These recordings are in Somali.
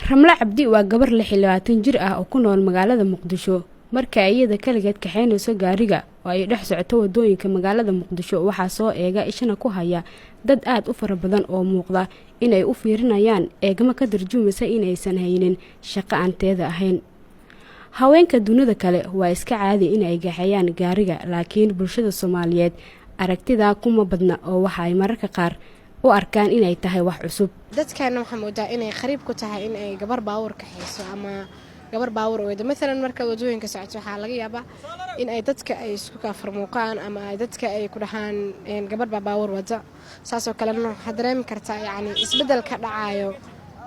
Ramla Cabdi waa gabar 26 jir ah oo ku nool magaalada Muqdisho. Marka iyada kaligeed kaxeynayso gaariga oo ay dhex socoto wadooyinka magaalada Muqdisho waxaa soo eega ishana ku haya dad aad u fara badan oo muuqda inay u fiirinayaan eegma ka tarjumaysa inaysan haynin shaqo aanteeda ahayn. Haweenka dunida kale waa iska caadi in ay gaxayaan gaariga laakiin bulshada Soomaaliyeed aragtida kuma badna oo waxa ay mararka qaar u arkaan inay tahay wax cusub. dadkana waxa moodaa inay qariib ku tahay in ay gabar baawur kaxayso ama gabar baawur wada midalan marka wadooyinka socoto waxa laga yaabaa in ay dadka ay isku ka farmuuqaan ama ay dadka ay ku dhahaan gabar baawur wada saasoo kale waxa dareemi kartaa yani isbedel ka dhacayo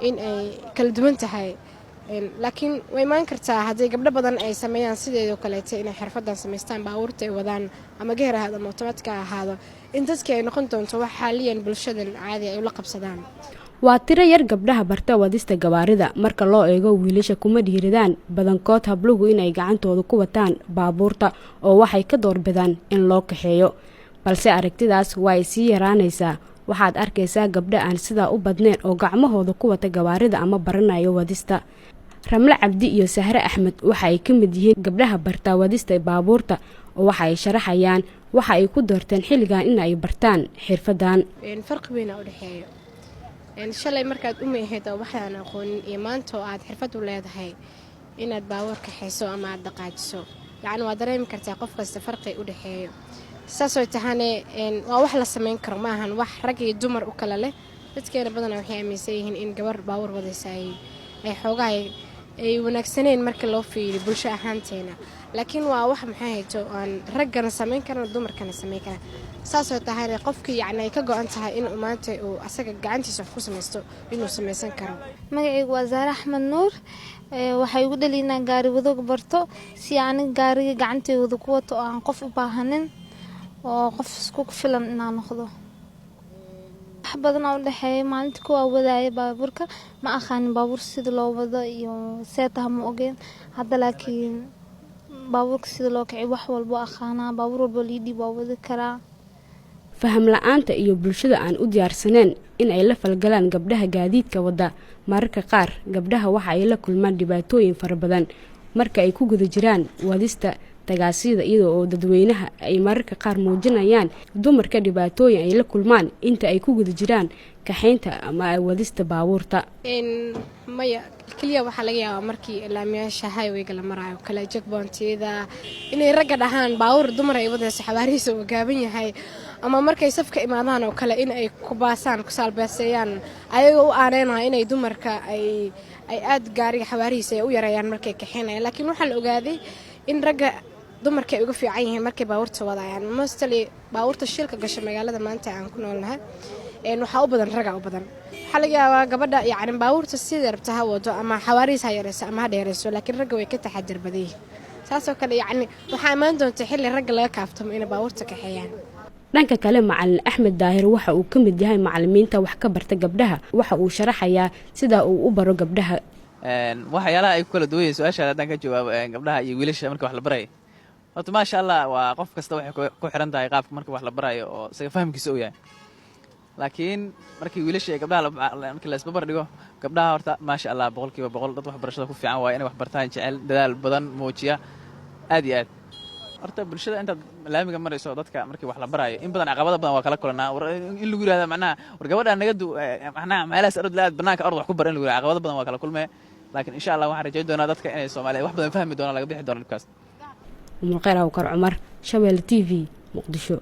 in ay kala duwan tahay laakiin way maan kartaa haddii gabdho badan ay sameeyaan sideedoo kaleeto inay xirfadan sameystaan baawurta ay wadaan ama gaar ahaado ama automatic ahaado in dadka ay noqon doonto wax xaaliyan bulshada caadi ay ula qabsadaan. waa tiro yar gabdhaha barta wadista gawaarida marka loo eego wiilasha kuma dhiiradaan badankood habluhu inay gacantooda ku wataan baabuurta oo waxay ka doorbidaan in loo kaxeeyo balse aragtidaas way sii yaraanaysaa. waxaad arkaysaa gabdho aan sidaa u badneen oo gacmahooda ku wata gawaarida ama baranayo wadista. Ramla Cabdi iyo Sahre Axmed waxa ay ka mid yihiin gabdhaha barta wadista baabuurta oo waxa ay sharaxayaan waxa ay ku doorteen xilligan in ay bartaan xirfadan. farqi weyn u dhaxeeyo shalay markaad u meeheedo waxaan aqoonin iyo maanta oo aad xirfad u leedahay inaad baawur kaxayso ama aad dhaqaajiso yacni waa dareemi kartaa qof kasta farqi u dhaxeeyo saasoo tahane waa wax la sameyn karo maahan wax rag iyo dumar u kala leh. dadkeena badanaa waxay aaminsan yihiin in gabar baawur wadaysa ay xoogaa ay wanaagsaneen marka loo fiiriyo bulsho ahaanteena laakiin waa wax maxay hayto aan raggana sameyn karno dumarkana sameyn karno saasoo tahane qofkii yacni ay ka go'an tahay in maanta uu asaga gacantiisa wax ku sameysto inuu sameysan karo. magacaygu waa Zahra Axmed Nuur waxay ugu dhalinaa gaari wado barto si aan gaariga gacanteyda ku wato aan qof u baahanin oo qof isku filan inaan noqdo. wax badan oo dhaxeeyo maalinta ku wadaaya baabuurka ma aqaan baabuur sida loo wado iyo seetaha ma ogeen hadda laakiin baabuurka sida loo kiciyo wax walba aqaana baabuur walba liidii baa wadi karaa. faham la'aanta iyo bulshada aan u diyaarsaneen in ay la falgalaan gabdhaha gaadiidka wada mararka qaar gabdhaha waxa ay la kulmaan dhibaatooyin fara badan marka ay ku guda jiraan wadista tagaasida iyadoo oo dadweynaha ay mararka qaar muujinayaan dumarka dhibaatooyin ay la kulmaan inta ay ku guda jiraan kaxeynta ama wadista baabuurta. maya kaliya waxa laga yaabaa markii laamiyaasha highway-ga la marayo kala checkpoint-yada inay ragga dhahaan baawur dumar ay wadayso xawaarihiisa uu gaaban yahay ama markay safka imaadaan oo kale in ay ku baasaan ku saalbeeseeyaan ayagoo u aaneynaya inay dumarka ay aad gaariga xawaarihiisa ay u yareeyaan markay kaxeynayaan laakiin waxaa la ogaaday in ragga dumarka ay uga fiican yihiin markay baawurta wadayaan mostly baawurta shilka gasho magaalada maanta aan ku noolnahay waxaa u badan ragga u badan waxa laga yaabaa gabadha yacni baawurta sida rabta ha wado ama xawaarihiisa ha yareyso ama ha dheereyso laakiin ragga way ka taxadar badan yihiin saasoo kale yacni waxaa imaan doonta xilli ragga laga kaaftamo inay baawurta kaxeeyaan. dhanka kale macallin Axmed Daahir waxa uu ka mid yahay macallimiinta wax ka barta gabdhaha waxa uu sharaxayaa sida uu u baro gabdhaha waxyaalaha ay ku kala duwan yihiin su'aasha haddaan ka jawaabo gabdhaha iyo wiilasha marka wax la barayo horta maasha Allah waa qof kasta waxay ku xiran tahay qaabka marka wax la barayo oo isaga fahamkiisa u yahay laakiin markii wiilasha iyo gabdhaha markii la isba bardhigo gabdhaha horta maasha Allah 100% dad waxbarashada ku fiican waa inay wax bartaan jecel dadaal badan muujiya aad iyo aad horta bulshada inta laamiga marayso dadka markii wax la barayo in badan caqabado badan waa kala kulanaa in lagu yiraahdo macnaha war gabadha naga macnaha meelahaas arad laad banaanka arad wax ku baran lagu yiraahdo caqabado badan waa kala kulmay laakiin insha Allah waxaan rajayn doonaa dadka inay Soomaaliyeed wax badan fahmi doonaan laga bixi doono dhibkaas. Umar Khayr Awkar Umar Shabeelle TV Muqdisho.